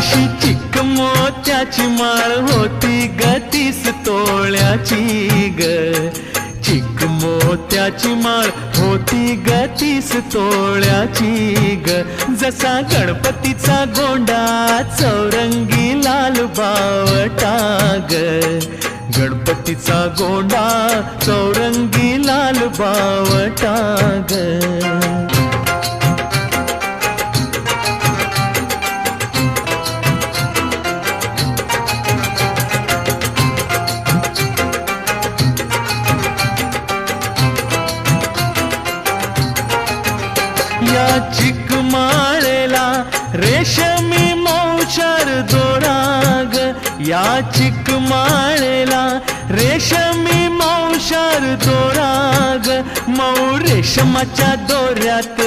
अशी चिक मोत्याची माळ होती ग 30 तोळ्याची ग. चिक मोत्याची माळ होती ग 30 तोळ्याची ग. जसा गणपतीचा गोंडा चौरंगी लाल बावटा ग. गणपतीचा गोंडा चौरंगी लाल बावटा ग. या चिक माळेला रेशमी मौचार दोरा ग. या चिक माळेला रेशमी मौचार दोरा ग. मऊ रेशमाच्या दोऱ्यात